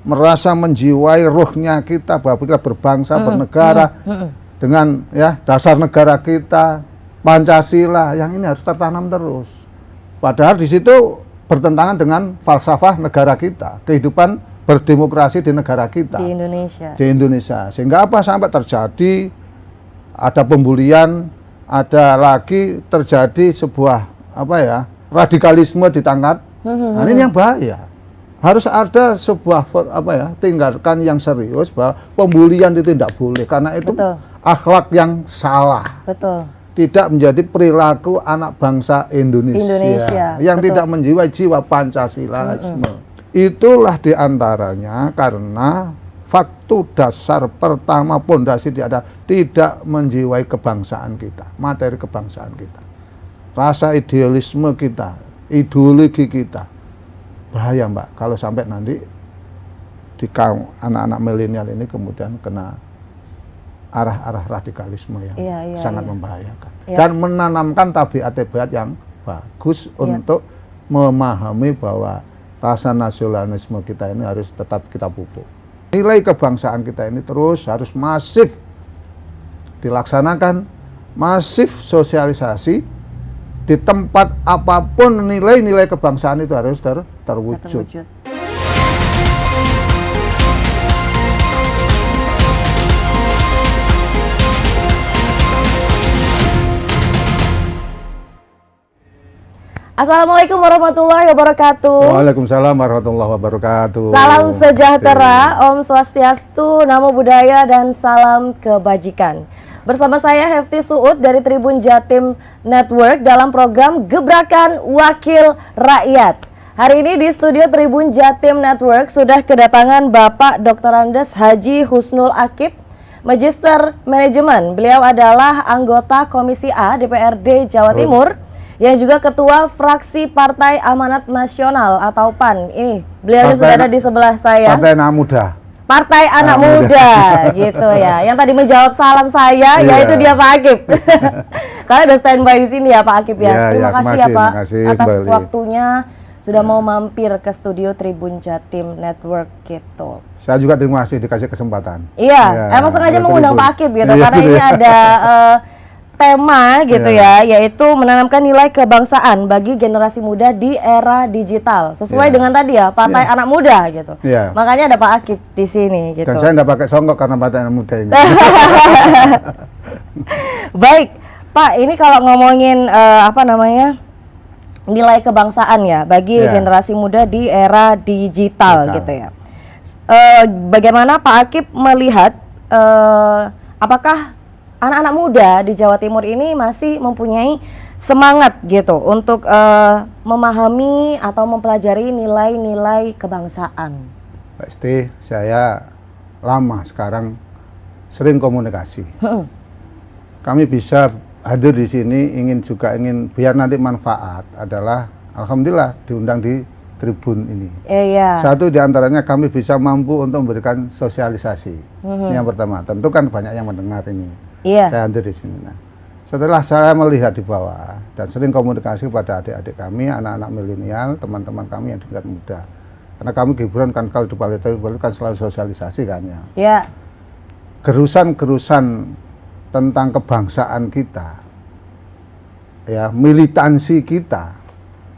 merasa menjiwai ruhnya kita bahwa kita berbangsa, bernegara dengan ya dasar negara kita, Pancasila, yang ini harus tertanam terus. Padahal di situ bertentangan dengan falsafah negara kita, kehidupan berdemokrasi di negara kita. Di Indonesia. Di Indonesia. Sehingga apa sampai terjadi ada pembulian, ada lagi terjadi sebuah apa ya, radikalisme ditangkap. Nah, ini yang bahaya. Harus ada sebuah apa ya, tindakan yang serius bahwa pembulian itu tidak boleh karena itu akhlak yang salah. Betul. Tidak menjadi perilaku anak bangsa Indonesia yang tidak menjiwai jiwa Pancasilaisme. Itulah diantaranya karena faktor dasar pertama pondasi tidak menjiwai kebangsaan kita, materi kebangsaan kita, rasa idealisme kita, ideologi kita. Bahaya Mbak kalau sampai nanti di kaum anak-anak milenial ini kemudian kena arah-arah radikalisme yang sangat membahayakan dan menanamkan tabiat-tabiat yang bagus untuk memahami bahwa rasa nasionalisme kita ini harus tetap kita pupuk. Nilai kebangsaan kita ini terus harus masif dilaksanakan, masif sosialisasi di tempat apapun. Nilai-nilai kebangsaan itu harus terwujud. Assalamualaikum warahmatullahi wabarakatuh. Waalaikumsalam warahmatullahi wabarakatuh. Salam sejahtera, Om Swastiastu, Namo Buddhaya, dan salam kebajikan. Bersama saya Hefty Suud dari Tribun Jatim Network dalam program Gebrakan Wakil Rakyat. Hari ini di studio Tribun Jatim Network sudah kedatangan Bapak Dr. Andes Haji Husnul Akib, Magister Manajemen. Beliau adalah anggota Komisi A DPRD Jawa Timur, yang juga Ketua Fraksi Partai Amanat Nasional atau PAN. Ini beliau sudah ada di sebelah saya. Partai Anak Muda. Partai Anak Muda, gitu ya. Yang tadi menjawab salam saya, yaitu dia Pak Akib. Kalian udah standby di sini ya Pak Akib ya. Terima kasih ya Pak atas waktunya sudah mau mampir ke studio Tribun Jatim Network gitu. Saya juga terima kasih dikasih kesempatan. Iya, emang sengaja mengundang Pak Akib gitu karena ini ada tema gitu yaitu menanamkan nilai kebangsaan bagi generasi muda di era digital. Sesuai dengan tadi ya, Partai Anak Muda gitu. Makanya ada Pak Akib di sini gitu. Dan saya enggak pakai songkok karena Partai Anak Muda ini. Baik, Pak, ini kalau ngomongin nilai kebangsaan ya bagi generasi muda di era digital gitu ya. Bagaimana Pak Akib melihat apakah anak-anak muda di Jawa Timur ini masih mempunyai semangat gitu untuk memahami atau mempelajari nilai-nilai kebangsaan? Pasti saya lama sekarang sering komunikasi. Kami bisa hadir di sini ingin biar nanti manfaat adalah alhamdulillah diundang di Tribun ini. Satu diantaranya kami bisa mampu untuk memberikan sosialisasi. Ini yang pertama. Tentu kan banyak yang mendengar ini. Saya hadir di sini. Nah, setelah saya melihat di bawah dan sering komunikasi kepada adik-adik kami, anak-anak milenial, teman-teman kami yang di tingkat muda. Karena kami Gibran kan kalau di Bali kan selalu sosialisasi kan ya. Gerusan-gerusan tentang kebangsaan kita, ya militansi kita,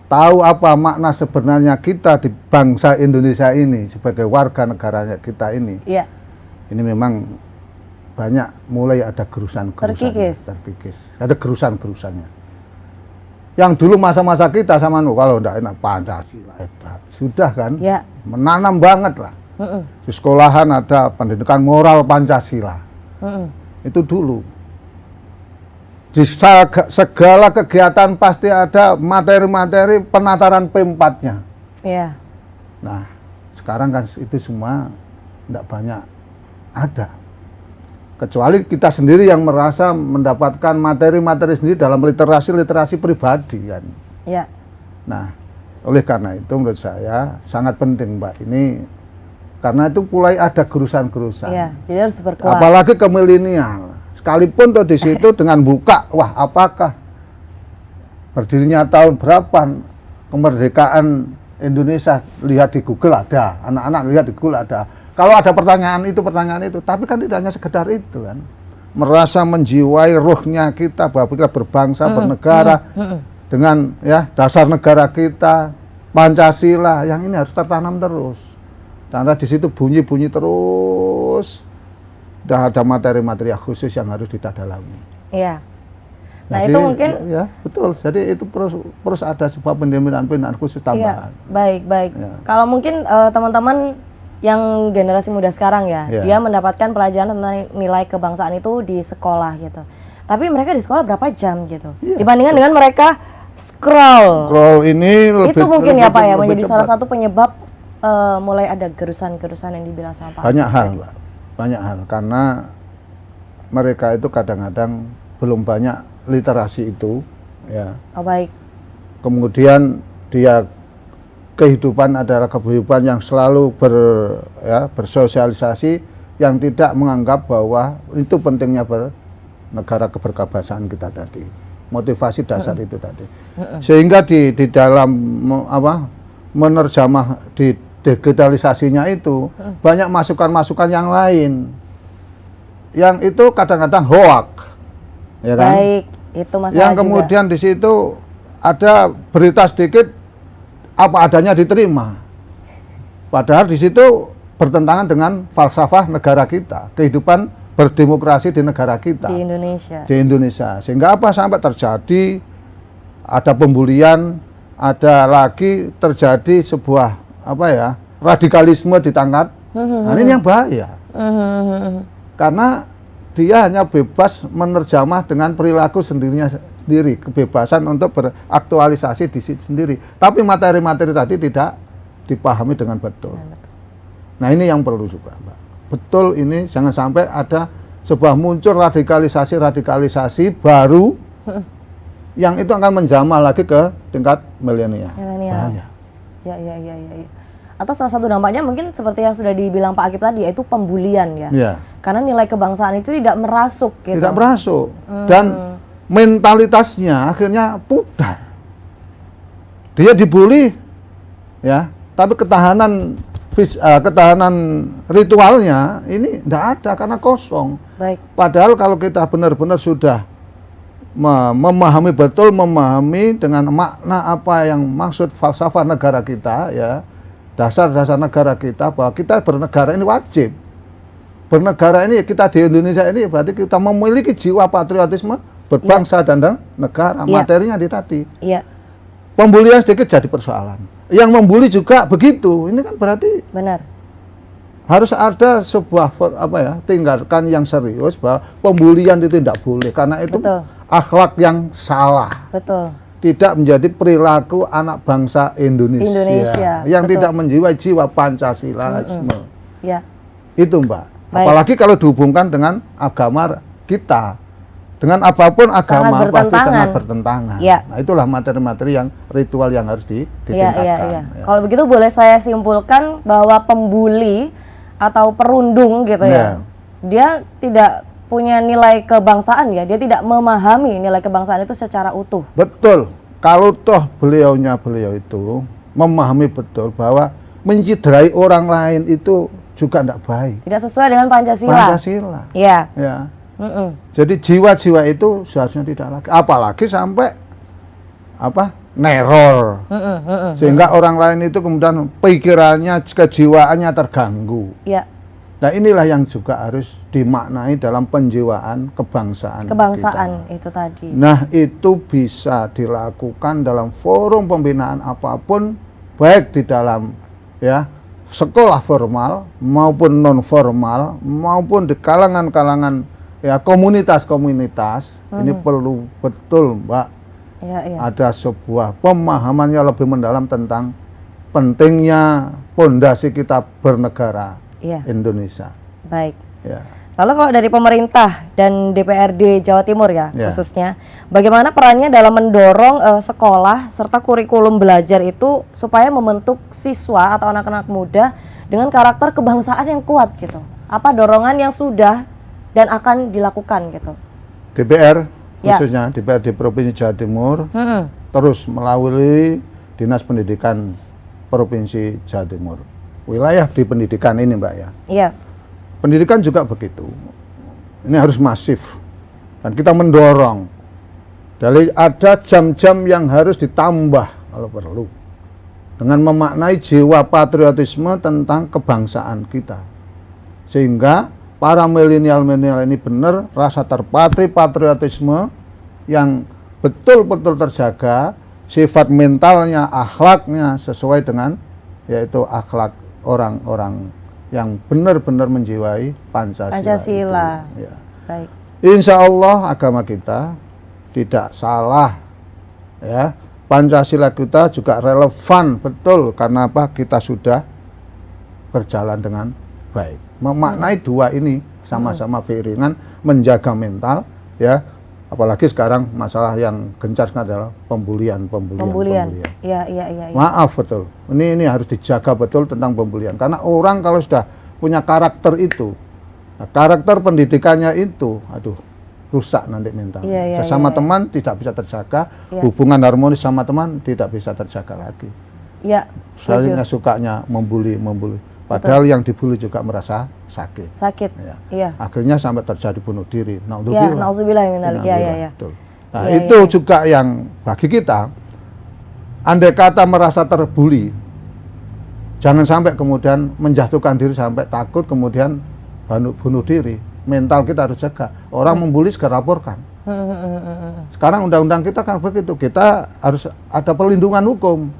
tahu apa makna sebenarnya kita di bangsa Indonesia ini sebagai warga negaranya kita ini. Ini memang banyak mulai ada gerusan-gerusannya, terkikis. Ada gerusan-gerusannya. Yang dulu masa-masa kita sama kalau enggak enak Pancasila hebat, sudah kan? Menanam banget lah. Di sekolahan ada pendidikan moral Pancasila. Itu dulu. Di segala kegiatan pasti ada materi-materi penataran P4-nya. Nah, sekarang kan itu semua enggak banyak ada. Kecuali kita sendiri yang merasa mendapatkan materi-materi sendiri dalam literasi pribadi kan. Nah, oleh karena itu menurut saya sangat penting Mbak ini, karena itu mulai ada gerusan-gerusan. Jadi harus berkuat. Apalagi ke milenial. Sekalipun tuh di situ dengan buka, wah apakah berdirinya tahun berapa kemerdekaan Indonesia, lihat di Google ada, anak-anak lihat di Google ada. Kalau ada pertanyaan itu, tapi kan tidak hanya sekedar itu kan. Merasa menjiwai ruhnya kita bahwa kita berbangsa, bernegara dengan ya dasar negara kita, Pancasila, yang ini harus tertanam terus. Karena di situ bunyi-bunyi terus. Dah ada materi-materi khusus yang harus ditadalami. Iya. Nah, Jadi, itu mungkin ya betul. Jadi itu terus ada sebuah pendidikan khusus tambahan. Iya, baik. Ya. Kalau mungkin teman-teman yang generasi muda sekarang ya, Ya. dia mendapatkan pelajaran tentang nilai kebangsaan itu di sekolah gitu. Tapi mereka di sekolah berapa jam gitu? Iya. Dibandingkan dengan mereka scroll. Scroll ini lebih, Itu mungkin ya Pak ya lebih menjadi cepat. salah satu penyebab mulai ada gerusan-gerusan yang dibilang sama Pak. Banyak hal, Mbak. Banyak hal karena mereka itu kadang-kadang belum banyak literasi itu, ya. Oh baik. Kemudian dia kehidupan adalah kehidupan yang selalu bersosialisasi, yang tidak menganggap bahwa itu pentingnya bernegara, keberkabasaan kita tadi, motivasi dasar itu tadi, sehingga di dalam menerjemah di digitalisasinya itu banyak masukan-masukan yang lain, yang itu kadang-kadang hoak, ya kan? Baik, itu masalah Yang juga. kemudian di situ ada berita sedikit apa adanya diterima. Padahal di situ bertentangan dengan falsafah negara kita, kehidupan berdemokrasi di negara kita. di Indonesia. Di Indonesia. Sehingga apa sampai terjadi ada pembulian, ada lagi terjadi sebuah radikalisme ditangkap. Nah, ini yang bahaya. Karena dia hanya bebas menerjemah dengan perilaku sendiri, kebebasan untuk beraktualisasi di sendiri. Tapi materi-materi tadi tidak dipahami dengan betul. Nah, ini yang perlu juga, Mbak. Betul, ini jangan sampai ada sebuah muncul radikalisasi baru yang itu akan menjamah lagi ke tingkat milenial. Bahaya. Ya. Atau salah satu dampaknya mungkin seperti yang sudah dibilang Pak Akip tadi, yaitu pembulian ya. Ya. Karena nilai kebangsaan itu tidak merasuk gitu. Tidak merasuk. Dan mentalitasnya akhirnya pudar. Dia dibully, ya, tapi ketahanan ritualnya ini tidak ada karena kosong. Baik. Padahal kalau kita benar-benar sudah memahami dengan makna apa yang maksud falsafah negara kita, ya, dasar-dasar negara kita, bahwa kita bernegara ini wajib. Bernegara ini kita di Indonesia ini berarti kita memiliki jiwa patriotisme berbangsa dan negara. Materinya di tadi. Iya. Pembulian sedikit jadi persoalan. Yang membuli juga begitu. Ini kan berarti Benar. harus ada sebuah tindakan yang serius bahwa pembulian itu tidak boleh karena itu Betul. akhlak yang salah. Betul. Tidak menjadi perilaku anak bangsa Indonesia yang betul. tidak menjiwai jiwa Pancasilaisme. Ya. Itu, Mbak. Baik. Apalagi kalau dihubungkan dengan agama kita. Dengan apapun agama pasti sangat bertentangan. Ya. Nah, itulah materi-materi yang ritual yang harus ditingkatkan. Iya. Kalau begitu boleh saya simpulkan bahwa pembuli atau perundung gitu ya. Dia tidak punya nilai kebangsaan ya. Dia tidak memahami nilai kebangsaan itu secara utuh. Betul. Kalau toh beliau itu memahami betul bahwa menciderai orang lain itu juga tidak baik. Tidak sesuai dengan Pancasila. Iya. Ya. Jadi jiwa-jiwa itu seharusnya tidak lagi. Apalagi sampai neror. Sehingga orang lain itu kemudian pikirannya, kejiwaannya terganggu. Iya. Nah, inilah yang juga harus dimaknai dalam penjiwaan kebangsaan kita. Itu tadi. Nah, itu bisa dilakukan dalam forum pembinaan apapun, baik di dalam sekolah formal maupun non formal maupun di kalangan-kalangan komunitas-komunitas. Ini perlu betul, Mbak. Iya. Ada sebuah pemahaman yang lebih mendalam tentang pentingnya pondasi kita bernegara. Indonesia. Baik. Ya. Lalu kalau dari pemerintah dan DPRD Jawa Timur khususnya, bagaimana perannya dalam mendorong sekolah serta kurikulum belajar itu supaya membentuk siswa atau anak-anak muda dengan karakter kebangsaan yang kuat gitu? Apa dorongan yang sudah dan akan dilakukan gitu? DPR khususnya DPRD Provinsi Jawa Timur terus melalui Dinas Pendidikan Provinsi Jawa Timur. Wilayah di pendidikan ini, Mbak ya. Iya. Pendidikan juga begitu. Ini harus masif. Dan kita mendorong. Dari ada jam-jam yang harus ditambah kalau perlu. Dengan memaknai jiwa patriotisme tentang kebangsaan kita. Sehingga para milenial-milenial ini benar rasa patriotisme yang betul-betul terjaga, sifat mentalnya, akhlaknya sesuai dengan yaitu akhlak orang-orang yang benar-benar menjiwai Pancasila. Itu. Ya. Baik. Insya Allah agama kita tidak salah, ya. Pancasila kita juga relevan betul karena apa? Kita sudah berjalan dengan baik. Memaknai dua ini sama-sama beriringan, menjaga mental, ya. Apalagi sekarang masalah yang gencar adalah pembulian. Iya. Maaf betul. Ini harus dijaga betul tentang pembulian. Karena orang kalau sudah punya karakter itu, nah, karakter pendidikannya itu, aduh, rusak nanti mental. Sesama teman tidak bisa terjaga, hubungan harmonis sama teman tidak bisa terjaga lagi. Iya. Selanjutnya sukanya membuli. Padahal yang dibully juga merasa sakit. Ya. Iya. Akhirnya sampai terjadi bunuh diri. Nauzubillah minal. Iya. Nah, itu juga yang bagi kita, andai kata merasa terbuli, jangan sampai kemudian menjatuhkan diri sampai takut kemudian bunuh diri. Mental kita harus jaga. Orang membuli segera laporkan. Sekarang undang-undang kita kan begitu, kita harus ada perlindungan hukum.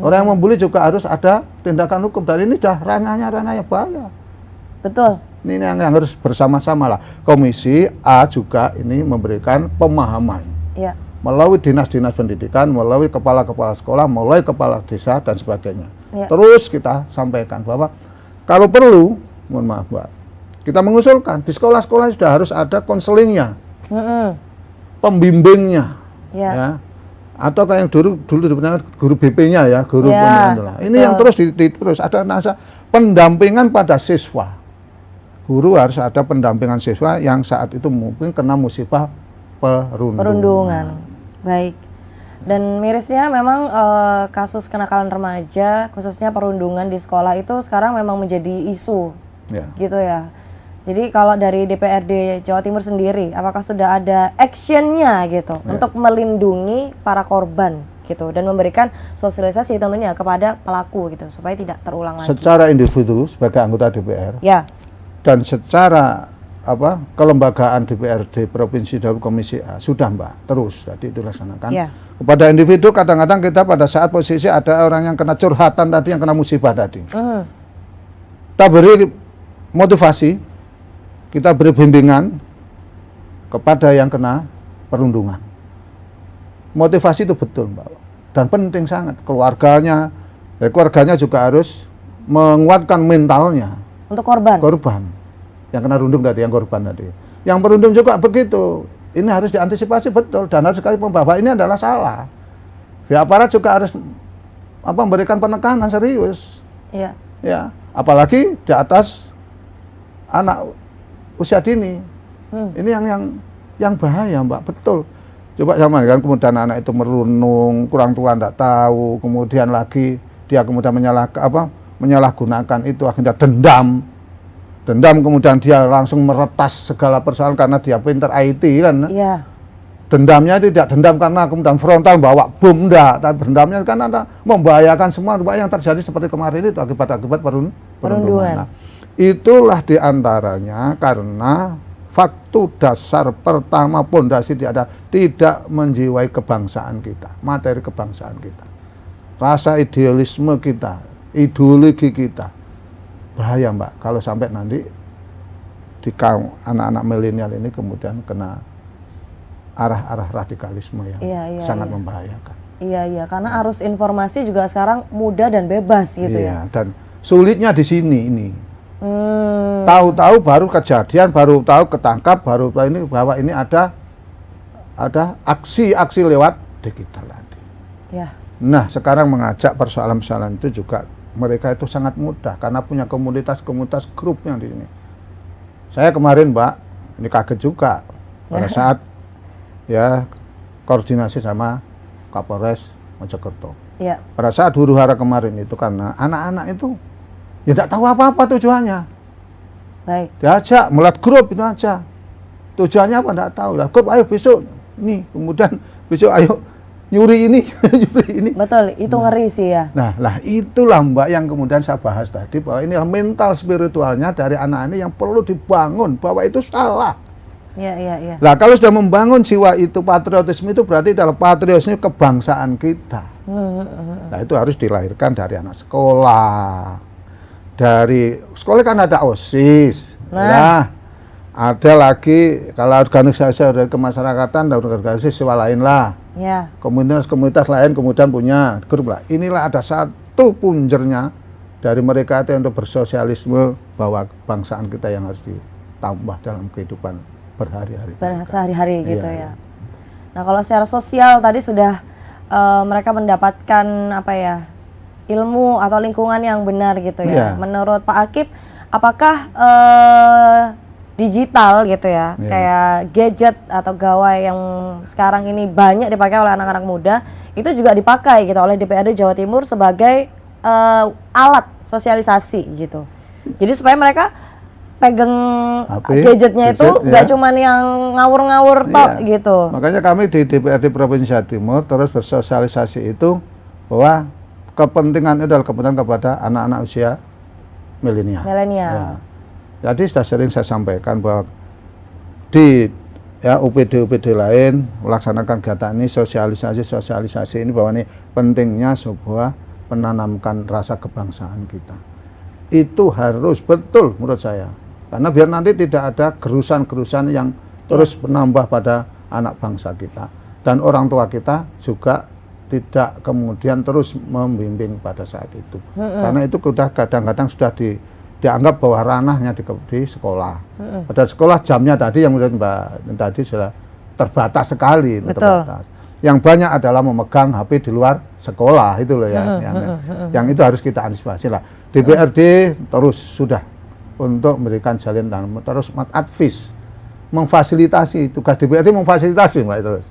Orang yang membuli juga harus ada tindakan hukum. Dan ini sudah ranahnya bahaya. Betul. Ini yang harus bersama-sama lah. Komisi A juga ini memberikan pemahaman. Ya. Melalui dinas-dinas pendidikan, melalui kepala-kepala sekolah, melalui kepala desa dan sebagainya. Ya. Terus kita sampaikan bahwa kalau perlu, mohon maaf Mbak, kita mengusulkan di sekolah-sekolah sudah harus ada konselingnya. Pembimbingnya, ya, atau kayak yang dulu dibenarkan guru BP-nya ya, guru pembimbing. Ini yang terus terus ada pendampingan pada siswa. Guru harus ada pendampingan siswa yang saat itu mungkin kena musibah perundungan. Baik. Dan mirisnya memang kasus kenakalan remaja, khususnya perundungan di sekolah itu sekarang memang menjadi isu, gitu ya. Jadi kalau dari DPRD Jawa Timur sendiri, apakah sudah ada actionnya gitu untuk melindungi para korban gitu dan memberikan sosialisasi tentunya kepada pelaku gitu supaya tidak terulang lagi? Secara individu sebagai anggota DPR, dan secara kelembagaan DPRD Provinsi dan Komisi A sudah Mbak terus tadi dilaksanakan. Kepada individu kadang-kadang kita pada saat posisi ada orang yang kena curhatan tadi, yang kena musibah tadi, kita beri motivasi. Kita beri bimbingan kepada yang kena perundungan. Motivasi itu betul, Mbak. Dan penting sangat. Keluarganya juga harus menguatkan mentalnya. Untuk korban? Korban. Yang kena rundung tadi, yang korban tadi. Yang perundung juga begitu. Ini harus diantisipasi betul. Dan harus sekali bahwa ini adalah salah. Pihak aparat juga harus memberikan penekanan serius. Ya. Apalagi di atas anak usia dini. Ini yang bahaya, Mbak, betul. Coba sama kan, kemudian anak itu merunung, kurang tua tidak tahu, kemudian lagi dia kemudian menyalahgunakan itu, akhirnya dendam, kemudian dia langsung meretas segala persoalan karena dia pintar IT kan. Dendamnya tidak dendam karena kemudian frontal bawa bom, enggak, tapi dendamnya karena membahayakan semua yang terjadi seperti kemarin itu akibat perundungan. Nah, itulah diantaranya karena faktor dasar pertama pondasi tidak menjiwai kebangsaan kita, materi kebangsaan kita, rasa idealisme kita, ideologi kita. Bahaya Mbak kalau sampai nanti di kaum anak-anak milenial ini kemudian kena arah-arah radikalisme yang sangat membahayakan. Iya, karena arus informasi juga sekarang mudah dan bebas gitu ya. Dan sulitnya di sini ini. Tahu-tahu baru kejadian, baru tahu ketangkap, baru tahu ini bahwa ini ada aksi-aksi lewat digital tadi. Nah, sekarang mengajak persoalan-persoalan itu juga mereka itu sangat mudah karena punya komunitas grup yang di sini. Saya kemarin Mbak, ini kaget juga pada saat koordinasi sama Kapolres Mojokerto. Iya. Pada saat huru hara kemarin itu karena anak-anak itu ya tidak tahu apa-apa tujuannya. Baik. Diajak melihat grup itu aja. Tujuannya apa tidak tahu lah. Grup ayo besok nih, kemudian besok ayo nyuri ini, nyuri ini. Betul, itu ngeri sih ya. Nah, lah itulah Mbak yang kemudian saya bahas tadi bahwa ini mental spiritualnya dari anak-anak yang perlu dibangun bahwa itu salah. Iya, iya, iya. Nah, kalau sudah membangun jiwa itu patriotisme itu berarti adalah patriotisme kebangsaan kita. Nah, itu harus dilahirkan dari anak sekolah. Dari sekolah kan ada OSIS. Nah, ada lagi kalau organisasi dari kemasyarakatan dan organisasi siswa lain lah. Ya. Komunitas lain kemudian punya grup lah. Inilah ada satu punjernya dari mereka itu untuk bersosialisme bahwa kebangsaan kita yang harus ditambah dalam kehidupan berhari-hari. Sehari-hari gitu Iya, ya. Nah, kalau secara sosial tadi sudah mereka mendapatkan apa ya, ilmu atau lingkungan yang benar gitu ya. Iya. Menurut Pak Akip, apakah digital gitu ya, kayak gadget atau gawai yang sekarang ini banyak dipakai oleh anak-anak muda, itu juga dipakai gitu oleh DPRD Jawa Timur sebagai alat sosialisasi gitu. Jadi supaya mereka pegang gadgetnya itu nggak cuman yang ngawur-ngawur tok gitu. Makanya kami di DPRD Provinsi Jawa Timur terus bersosialisasi itu bahwa kepentingan itu adalah kepentingan kepada anak-anak usia milenial. Ya. Jadi sudah sering saya sampaikan bahwa di UPD-UPD lain melaksanakan kegiatan ini sosialisasi ini bahwa ini pentingnya sebuah menanamkan rasa kebangsaan kita. Itu harus betul menurut saya. Karena biar nanti tidak ada gerusan-gerusan yang terus menambah pada anak bangsa kita. Dan orang tua kita juga tidak kemudian terus membimbing pada saat itu. Karena itu sudah kadang-kadang sudah dianggap bahwa ranahnya di sekolah. Pada sekolah jamnya tadi yang Mbak tadi sudah terbatas sekali. Terbatas. Yang banyak adalah memegang HP di luar sekolah itu loh ya. Yang itu harus kita antisipasi lah. DPRD terus sudah untuk memberikan jalin tangan, terus advis, memfasilitasi, tugas DPRD memfasilitasi Mbak terus.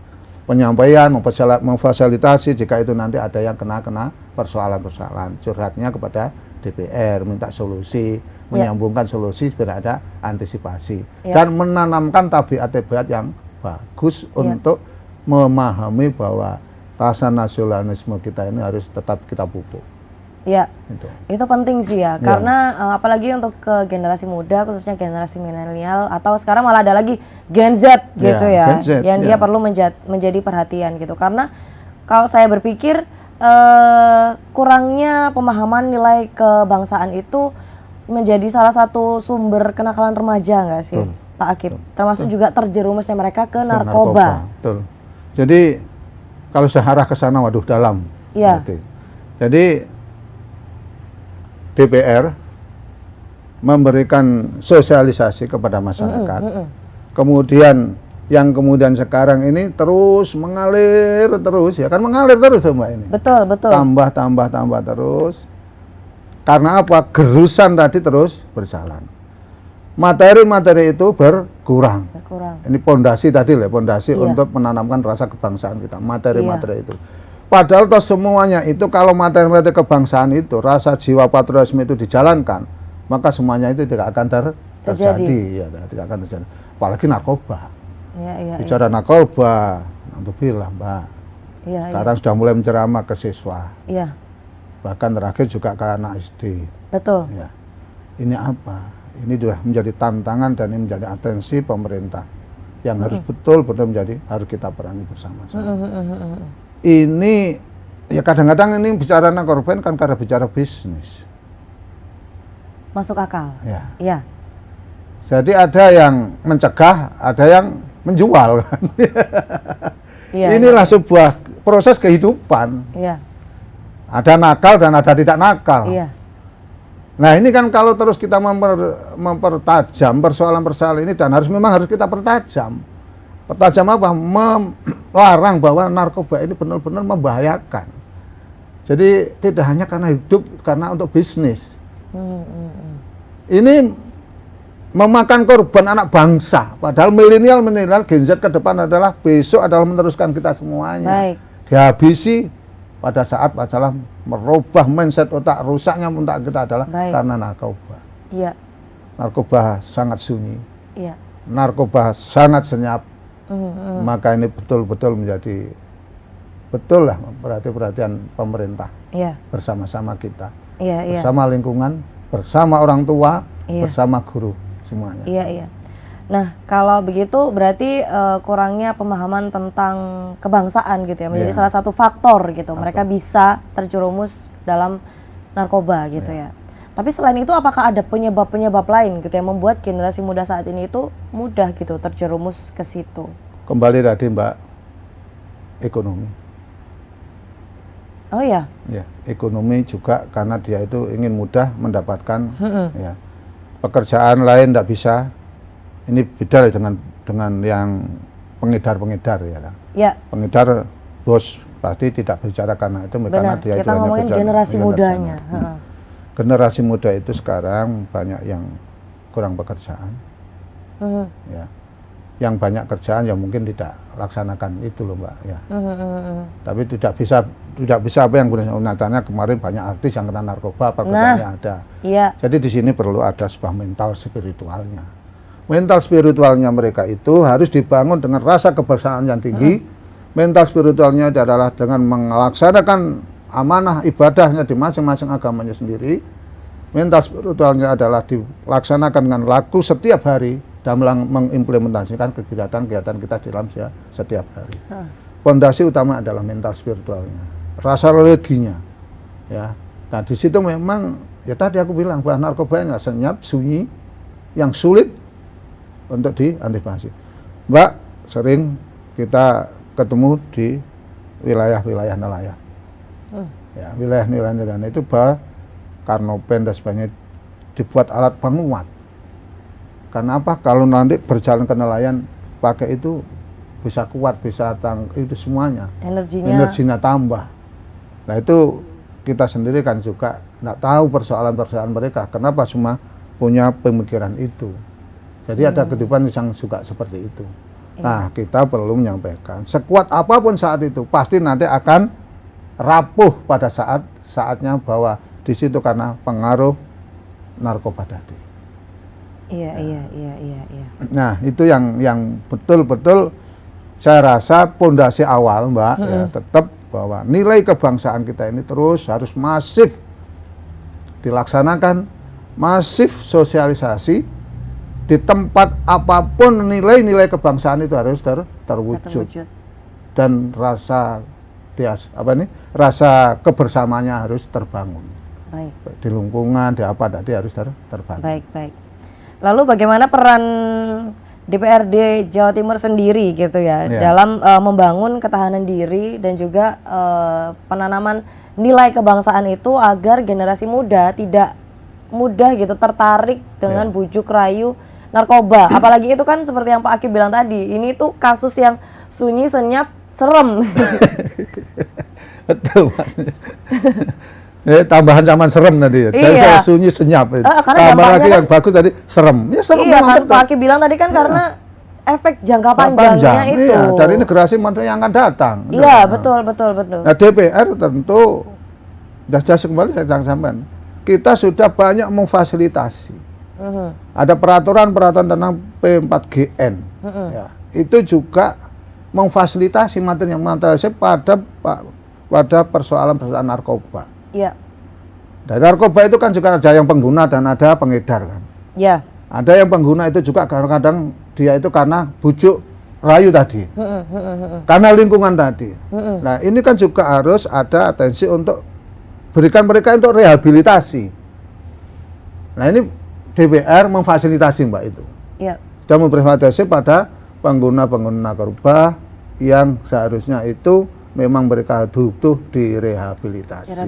Penyampaian, memfasilitasi jika itu nanti ada yang kena persoalan-persoalan, curhatnya kepada DPR, minta solusi, menyambungkan solusi supaya ada antisipasi. Dan menanamkan tabiat-tabiat yang bagus untuk memahami bahwa rasa nasionalisme kita ini harus tetap kita pupuk. Iya, itu penting sih ya, karena apalagi untuk ke generasi muda, khususnya generasi milenial, atau sekarang malah ada lagi Gen Z gitu ya, Gen Z, yang dia perlu menjadi perhatian gitu. Karena kalau saya berpikir kurangnya pemahaman nilai kebangsaan itu menjadi salah satu sumber kenakalan remaja nggak sih, Pak Akip? Termasuk juga terjerumusnya mereka ke narkoba. Betul. Jadi kalau sudah arah ke sana, waduh dalam. Iya. Jadi DPR memberikan sosialisasi kepada masyarakat. Kemudian yang kemudian sekarang ini terus mengalir terus ya kan, mengalir terus Mbak ini. Betul. Tambah terus. Karena apa? Gerusan tadi terus berjalan. Materi-materi itu berkurang. Ini pondasi tadi lah, pondasi untuk menanamkan rasa kebangsaan kita. Materi-materi itu. Padahal toh semuanya itu kalau materi-materi kebangsaan itu, rasa jiwa patriotisme itu dijalankan, maka semuanya itu tidak akan terjadi. Ya, tidak akan terjadi. Apalagi narkoba. Bicara narkoba, alhamdulillah Mbak. Sekarang sudah mulai menceramah ke siswa. Bahkan terakhir juga ke anak SD. Betul. Ya. Ini apa? Ini sudah menjadi tantangan dan ini menjadi atensi pemerintah yang harus betul-betul harus kita perangi bersama-sama. Ini ya kadang-kadang ini bicara korban kan karena bicara bisnis. Masuk akal. Ya. Jadi ada yang mencegah, ada yang menjual kan. Inilah sebuah proses kehidupan. Ada nakal dan ada tidak nakal. Nah ini kan kalau terus kita mempertajam persoalan-persoalan ini dan memang harus kita pertajam. Pertajam apa? Melarang bahwa narkoba ini benar-benar membahayakan. Jadi tidak hanya karena hidup, karena untuk bisnis. Ini memakan korban anak bangsa. Padahal milenial Gen Z ke depan adalah besok adalah meneruskan kita semuanya. Dihabisi pada saat masalah merubah mindset otak, rusaknya otak kita adalah Baik. karena narkoba. Iya. Narkoba sangat sunyi, Iya. narkoba sangat senyap, maka ini betul-betul menjadi betul lah perhatian pemerintah Iya. bersama-sama kita, Iya. Iya. bersama lingkungan, bersama orang tua, Iya. bersama guru semuanya. Iya, iya. Nah, kalau begitu berarti kurangnya pemahaman tentang kebangsaan gitu ya, menjadi Iya. salah satu faktor gitu. Mereka bisa terjerumus dalam narkoba gitu ya. Tapi selain itu apakah ada penyebab-penyebab lain gitu yang membuat generasi muda saat ini itu mudah gitu terjerumus ke situ? Kembali tadi Mbak, ekonomi. Oh ya. Ya, ekonomi juga karena dia itu ingin mudah mendapatkan ya, pekerjaan lain tidak bisa. Ini beda dengan yang pengedar-pengedar ya kan. Ya. Pengedar bos pasti tidak bicara karena itu karena Benar. dia itu Kita hanya ngomongin berjalan- generasi iya, mudanya. Generasi muda itu sekarang banyak yang kurang pekerjaan. Ya. Yang banyak kerjaan yang mungkin tidak laksanakan itu loh Mbak ya. Tapi tidak bisa apa yang nyatanya kemarin banyak artis yang kena narkoba, pekerjaannya ada. Iya. Jadi di sini perlu ada sebuah mental spiritualnya. Mental spiritualnya mereka itu harus dibangun dengan rasa kebangsaan yang tinggi. Mental spiritualnya adalah dengan melaksanakan amanah ibadahnya di masing-masing agamanya sendiri. Mental spiritualnya adalah dilaksanakan dengan laku setiap hari dan mengimplementasikan kegiatan-kegiatan kita di dalam setiap hari. Fondasi utama adalah mental spiritualnya, rasa religinya, ya. Nah di situ memang ya tadi aku bilang bahwa narkoba ini senyap, sunyi, yang sulit untuk diantisipasi. Mbak, sering kita ketemu di wilayah-wilayah nelayan. Ya, wilayah-wilayah nelayan itu bahwa karnopen dan sebagainya dibuat alat penguat. Karena apa? Kalau nanti berjalan ke nelayan pakai itu bisa kuat, bisa itu semuanya. Energinya tambah. Nah itu kita sendiri kan juga nggak tahu persoalan-persoalan mereka. Kenapa semua punya pemikiran itu? Jadi ada ketipan yang suka seperti itu. Nah kita perlu menyampaikan sekuat apapun saat itu pasti nanti akan rapuh pada saatnya bahwa di situ karena pengaruh narkoba tadi. Iya. Nah itu yang betul-betul saya rasa pondasi awal Mbak ya, tetap bahwa nilai kebangsaan kita ini terus harus masif dilaksanakan, masif sosialisasi di tempat apapun nilai-nilai kebangsaan itu harus terwujud dan rasa rasa kebersamaannya harus terbangun. Baik. Di lingkungan, di apa tadi harus terbangun. Baik. Lalu bagaimana peran DPRD Jawa Timur sendiri gitu ya dalam membangun ketahanan diri dan juga penanaman nilai kebangsaan itu agar generasi muda tidak mudah gitu tertarik dengan bujuk rayu narkoba. Apalagi itu kan seperti yang Pak Aki bilang tadi, ini tuh kasus yang sunyi, senyap, serem. Betul Mas. Tambahan zaman serem tadi ya. Saya sunyi senyap. Tambah lagi yang bagus tadi serem. Ya serem. Iya kan Pak Aki bilang tadi kan karena efek jangka panjangnya itu. Iya, dari generasi muda yang akan datang. Iya, betul. Nah DPR tentu jelas kembali saya sampaikan. Kita sudah banyak memfasilitasi. Ada peraturan-peraturan tentang P4GN. Ya, itu juga memfasilitasi materi pada persoalan-persoalan narkoba. Iya. Dari narkoba itu kan juga ada yang pengguna dan ada pengedar kan. Iya. Ada yang pengguna itu juga kadang-kadang dia itu karena bujuk rayu tadi, karena lingkungan tadi. Nah ini kan juga harus ada atensi untuk berikan mereka untuk rehabilitasi. Nah ini DPR memfasilitasi Mbak itu. Iya. Sudah memfasilitasi pada pengguna-pengguna narkoba yang seharusnya itu memang mereka butuh direhabilitasi.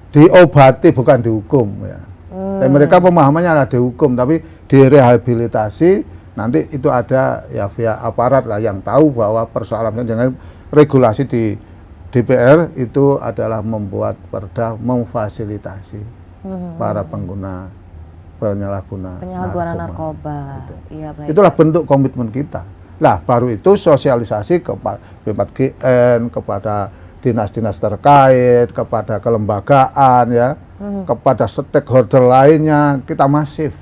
Diobati bukan dihukum ya. Dan mereka pemahamannya adalah dihukum tapi direhabilitasi. Nanti itu ada ya via aparat lah yang tahu bahwa persoalannya dengan regulasi di DPR itu adalah membuat perda memfasilitasi para pengguna penyalahguna narkoba. Iya, baik. Itulah bentuk komitmen kita. Lah baru itu sosialisasi kepada P4GN, kepada dinas-dinas terkait, kepada kelembagaan ya, kepada stakeholder lainnya, kita masif.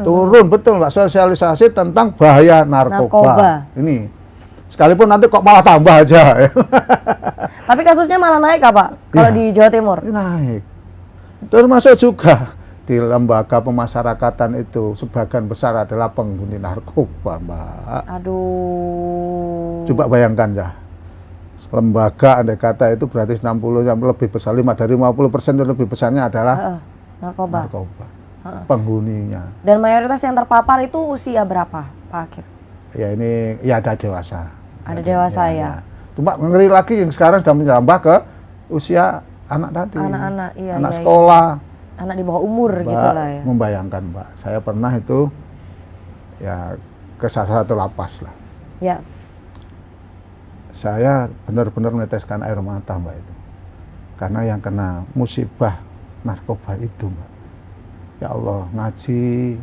Turun betul Mbak, sosialisasi tentang bahaya narkoba. Ini sekalipun nanti kok malah tambah aja ya. Tapi kasusnya malah naik Pak kalau Iya. di Jawa Timur. Naik. Termasuk juga di lembaga pemasyarakatan itu sebagian besar adalah penghuni narkoba, Mbak. Aduh. Coba bayangkan ya. Lembaga andai kata itu berarti 60 yang lebih besar, 5 dari 50% lebih besarnya adalah Narkoba. Penghuninya. Dan mayoritas yang terpapar itu usia berapa, Pak Akib? Ya ini ya ada dewasa. Ada dewasa ya. Cuma ngeri lagi yang sekarang sudah menambah ke usia anak tadi. Anak-anak, iya. Anak sekolah. Anak di bawah umur Mbak, gitu lah ya. membayangkan Mbak, saya pernah itu ya ke salah satu lapas lah. Ya. Saya benar-benar meneteskan air mata Mbak itu. Karena yang kena musibah narkoba itu Mbak. Ya Allah, ngaji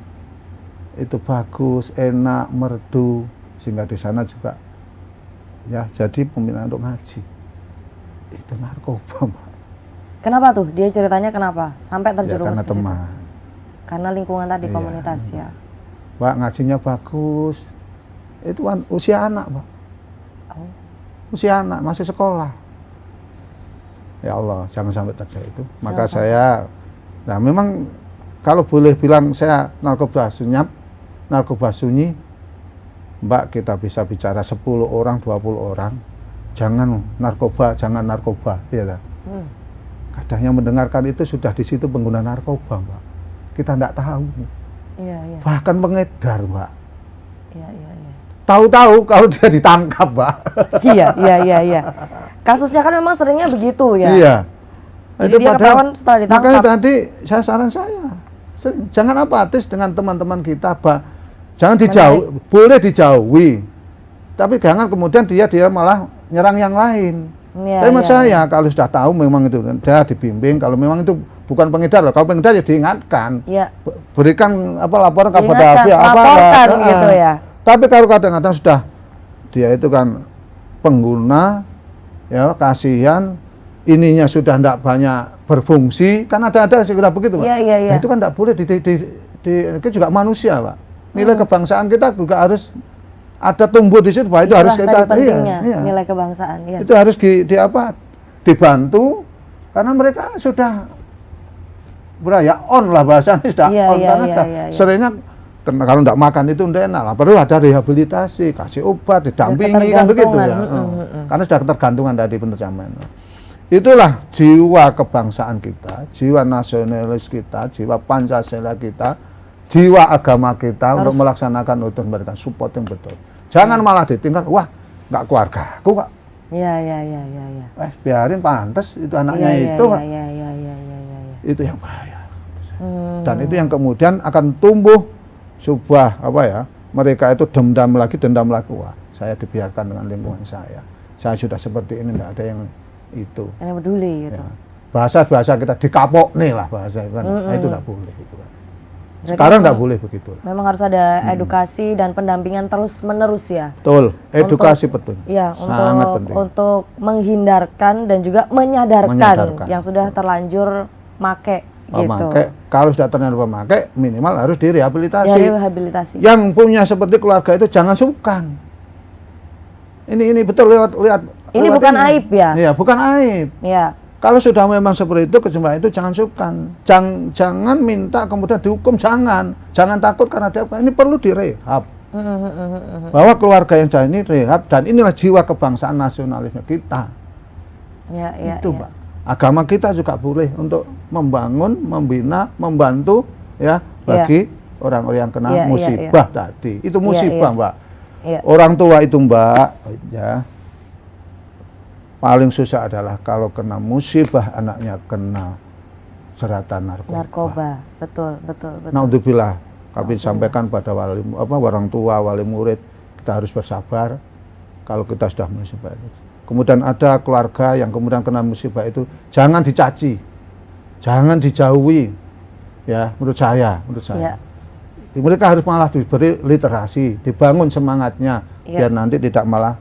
itu bagus, enak, merdu, sehingga di sana juga ya jadi pembinaan untuk ngaji. Itu narkoba Mbak. Kenapa tuh? Dia ceritanya kenapa? Sampai Ya, terjerumus karena ke situ? teman. Karena lingkungan tadi, Iya. komunitas ya. Mbak, ngajinya bagus. Itu kan usia anak Mbak. Oh. Usia anak, masih sekolah. Ya Allah, jangan sampai terjadi itu. Maka Jangan saya, nah memang kalau boleh bilang saya narkoba senyap, narkoba sunyi, Mbak, kita bisa bicara 10 orang, 20 orang. Jangan narkoba, ya kan? Kadang yang mendengarkan itu sudah di situ pengguna narkoba, Mbak. Kita tidak tahu. Iya. Bahkan pengedar, Mbak. Iya. Tahu-tahu kalau dia ditangkap, Mbak. Iya. Kasusnya kan memang seringnya begitu ya. Iya. Jadi dia ketahuan setelah ditangkap. Makanya tadi saran saya, jangan apatis dengan teman-teman kita, Pak. Jangan dijauh, boleh dijauhi. Tapi jangan kemudian dia malah nyerang yang lain. Iya, Tapi maksud saya kalau sudah tahu memang itu dia dibimbing, kalau memang itu bukan pengedar loh, kalau pengedar ya diingatkan. Iya. Berikan laporan kepada Diingatkan, pihak laporkan gitu ya. Tapi kalau kadang-kadang sudah dia itu kan pengguna, ya kasihan, ininya sudah tidak banyak berfungsi, kan ada segera begitu, Pak. Iya. Nah, itu kan tidak boleh kita juga manusia, Pak. Nilai kebangsaan kita juga harus ada tumbuh di situ, Pak. Itu harus kita pentingnya, nilai kebangsaan. Iya. Itu harus dibantu karena mereka sudah beraya on lah bahasanya sudah on karena seringnya kalau tidak makan itu tidak enak lah, perlu ada rehabilitasi, kasih obat, didampingi kan begitu ya. Karena sudah ketergantungan tadi penerjemahan. Itulah jiwa kebangsaan kita, jiwa nasionalis kita, jiwa Pancasila kita, jiwa agama kita untuk melaksanakan utuh memberikan support yang betul. Jangan malah ditinggal, wah nggak keluarga aku kok. Iya. Biarin pantas itu anaknya itu, Pak. Iya. Itu yang bahaya. Dan itu yang kemudian akan tumbuh sebuah mereka itu dendam lagi, wah saya dibiarkan dengan lingkungan saya sudah seperti ini, tidak ada yang itu yang peduli gitu. Ya. Bahasa kita dikapok nih lah bahasa itu kan. Nah, itu tidak boleh gitu kan. Sekarang tidak boleh begitu. Memang harus ada edukasi dan pendampingan terus menerus ya. Betul, edukasi betul. Iya, sangat penting. Untuk menghindarkan dan juga menyadarkan yang sudah terlanjur make gitu. Kalau sudah terlanjur memakai, minimal harus direhabilitasi. Yang punya seperti keluarga itu jangan sungkan. Ini betul lihat. Ini bukan aib ya? Iya, bukan aib. Iya. Kalau sudah memang seperti itu, kesempatan itu jangan sungkan. Jangan minta kemudian dihukum, jangan takut karena dia ini perlu direhab. Bahwa keluarga yang jadi ini rehab dan inilah jiwa kebangsaan nasionalisme kita. Itu, Pak. Agama kita juga boleh untuk membangun, membina, membantu ya bagi orang-orang yang kena musibah tadi. Itu musibah, Mbak. Orang tua itu, Mbak, ya. Paling susah adalah kalau kena musibah anaknya kena jeratan narkoba. Betul. Naudzubillah, kami sampaikan pada orang tua, wali murid, kita harus bersabar kalau kita sudah musibah itu. Kemudian ada keluarga yang kemudian kena musibah itu, jangan dicaci, jangan dijauhi, ya menurut saya. Mereka harus malah diberi literasi, dibangun semangatnya, biar nanti tidak malah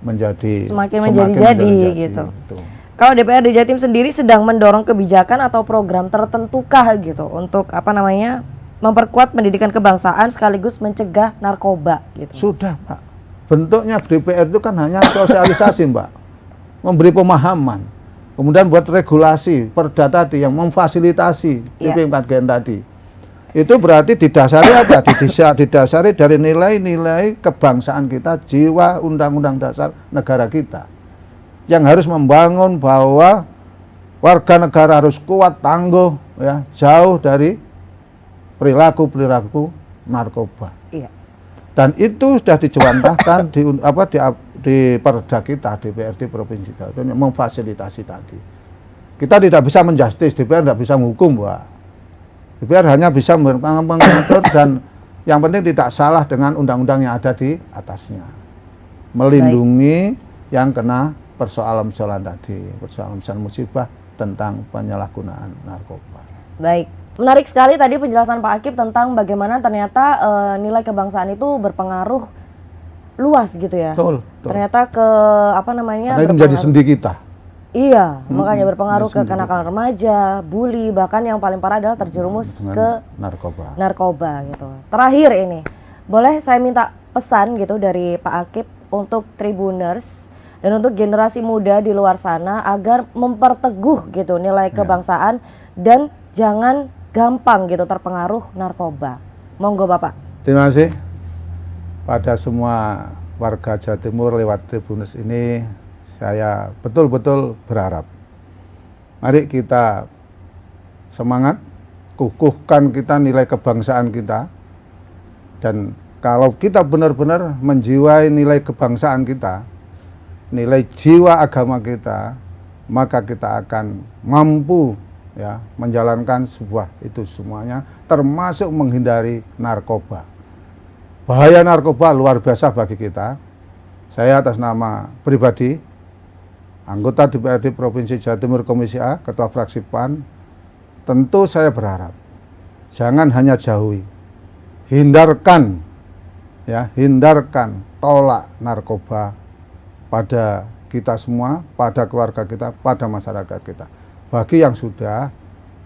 semakin menjadi gitu. Kalau DPRD Jatim sendiri sedang mendorong kebijakan atau program tertentukah gitu untuk memperkuat pendidikan kebangsaan sekaligus mencegah narkoba gitu? Sudah, Pak. Bentuknya DPR itu kan hanya sosialisasi, Mbak. Memberi pemahaman. Kemudian buat regulasi, perda tadi yang memfasilitasi PPKN tadi. Itu berarti didasari apa? Didasari dari nilai-nilai kebangsaan kita, jiwa undang-undang dasar negara kita. Yang harus membangun bahwa warga negara harus kuat, tangguh, ya, jauh dari perilaku narkoba. Iya. Dan itu sudah dijawantahkan di perda kita, DPRD Provinsi Jawa Timur, memfasilitasi tadi. Kita tidak bisa menjustis, DPR tidak bisa menghukum, Mbak. DPR hanya bisa mengatur dan yang penting tidak salah dengan undang-undang yang ada di atasnya. Melindungi yang kena persoalan-persoalan tadi, persoalan musibah tentang penyalahgunaan narkoba. Baik, menarik sekali tadi penjelasan Pak Akip tentang bagaimana ternyata nilai kebangsaan itu berpengaruh luas gitu ya. Betul. Ternyata karena itu menjadi sendi kita. Iya, makanya berpengaruh ke kenakalan remaja, bully, bahkan yang paling parah adalah terjerumus ke narkoba gitu. Terakhir ini, boleh saya minta pesan gitu dari Pak Akip untuk Tribuners dan untuk generasi muda di luar sana agar memperteguh gitu nilai kebangsaan dan jangan gampang gitu terpengaruh narkoba. Monggo Bapak. Terima kasih pada semua warga Jawa Timur lewat Tribuners ini. Saya betul-betul berharap. Mari kita semangat, kukuhkan kita nilai kebangsaan kita. Dan kalau kita benar-benar menjiwai nilai kebangsaan kita, nilai jiwa agama kita, maka kita akan mampu ya menjalankan itu semuanya, termasuk menghindari narkoba. Bahaya narkoba luar biasa bagi kita. Saya atas nama pribadi, anggota DPRD Provinsi Jawa Timur Komisi A, Ketua Fraksi PAN, tentu saya berharap jangan hanya jauhi, hindarkan tolak narkoba pada kita semua, pada keluarga kita, pada masyarakat kita. Bagi yang sudah,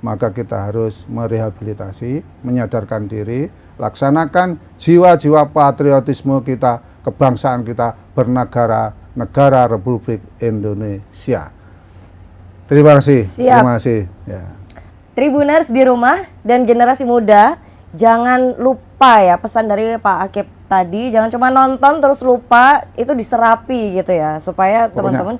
maka kita harus merehabilitasi, menyadarkan diri, laksanakan jiwa-jiwa patriotisme kita, kebangsaan kita, bernegara, negara Republik Indonesia. Terima kasih. Terima kasih. Ya. Tribuners di rumah dan generasi muda, jangan lupa ya pesan dari Pak Akip tadi, jangan cuma nonton terus lupa, itu diserapi gitu ya, supaya teman-teman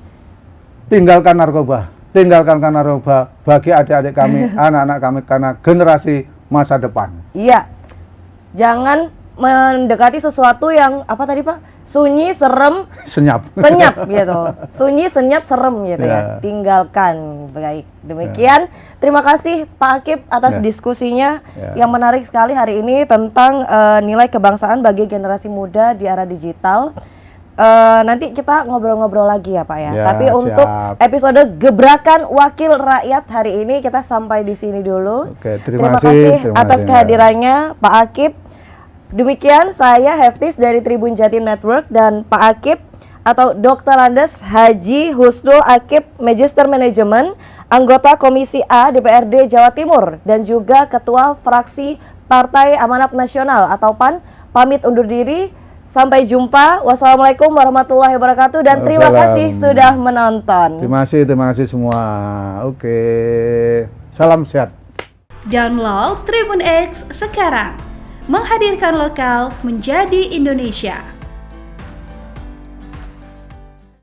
tinggalkan narkoba bagi adik-adik kami, anak-anak kami, karena generasi masa depan. Iya, jangan mendekati sesuatu yang apa tadi Pak? Sunyi, serem, senyap gitu. Sunyi, senyap, serem gitu ya. Tinggalkan. Baik. Demikian. Terima kasih Pak Akip atas diskusinya yang menarik sekali hari ini tentang nilai kebangsaan bagi generasi muda di era digital. Nanti kita ngobrol-ngobrol lagi ya Pak ya. Tapi untuk episode Gebrakan Wakil Rakyat hari ini kita sampai di sini dulu. Terima kasih atas kehadirannya Pak Akip. Demikian saya Heftis dari Tribun Jatim Network dan Pak Akip atau Dr. Andes Haji Husnul Akip, Magister Manajemen, anggota Komisi A DPRD Jawa Timur dan juga Ketua Fraksi Partai Amanat Nasional atau PAN, pamit undur diri. Sampai jumpa. Wassalamualaikum warahmatullahi wabarakatuh dan terima kasih sudah menonton. Terima kasih semua. Oke. Salam sehat. Download Tribun X sekarang. Menghadirkan lokal menjadi Indonesia.